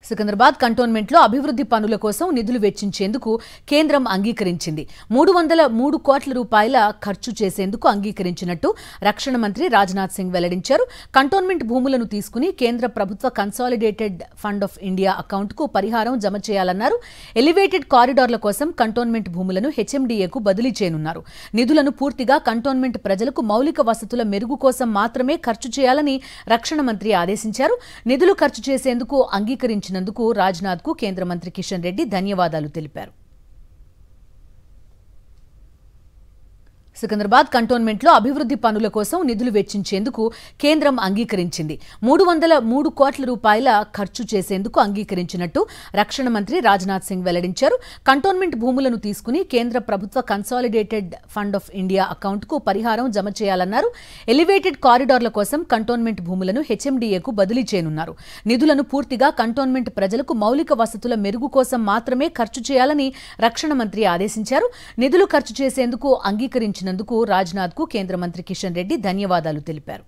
Secunderabad cantonment లో అభివృద్ధి పనుల కోసం నిధులు వెచ్చించేందుకు కేంద్రం అంగీకరించింది. 303 కోట్ల రూపాయల ఖర్చు చేసేందుకు అంగీకరించినట్టు రక్షణ మంత్రి రాజ్నాథ్ సింగ్ వెల్లడించారు. కంటోన్మెంట్ భూములను తీసుకుని కేంద్ర ప్రభుత్వ కన్సాలిడేటెడ్ ఫండ్ ఆఫ్ ఇండియా అకౌంట్కు పరిహారం జమ చేయాలన్నారు. ఎలివేటెడ్ కారిడార్ల కోసం కంటోన్మెంట్ భూములను హెచ్ఎండిఏకు బదిలీ చేయనున్నారు. నిధులను పూర్తిగా కంటోన్మెంట్ ప్రజలకు మౌలిక వసతుల మెరుగు కోసం మాత్రమే ఖర్చు చేయాలని రక్షణ మంత్రి ఆదేశించారు. నిధులు ఖర్చు చేసేందుకు అంగీకరించిన రాజ్నాథ్ కు కేంద్ర మంత్రి కిషన్ రెడ్డి ధన్యవాదాలు తెలిపారు. సికింద్రాబాద్ కంటోన్మెంట్ లో అభివృద్ధి పనుల కోసం నిధులు వెచ్చించేందుకు కేంద్రం అంగీకరించింది. 303 కోట్ల రూపాయల ఖర్చు చేసేందుకు అంగీకరించినట్టు రక్షణ మంత్రి రాజ్నాథ్ సింగ్ వెల్లడించారు. కంటోన్మెంట్ భూములను తీసుకుని కేంద్ర ప్రభుత్వ కన్సాలిడేటెడ్ ఫండ్ ఆఫ్ ఇండియా అకౌంట్కు పరిహారం జమ చేయాలన్నారు. ఎలివేటెడ్ కారిడార్ల కోసం కంటోన్మెంట్ భూములను హెచ్ఎండిఏకు బదిలీ చేయనున్నారు. నిధులను పూర్తిగా కంటోన్మెంట్ ప్రజలకు మౌలిక వసతుల మెరుగు కోసం మాత్రమే ఖర్చు చేయాలని రక్షణ మంత్రి ఆదేశించారు. నిధులు ఖర్చు చేసేందుకు అంగీకరించిన రాజ్నాథ్ కు కేంద్ర మంత్రి కిషన్ రెడ్డి ధన్యవాదాలు తెలిపారు.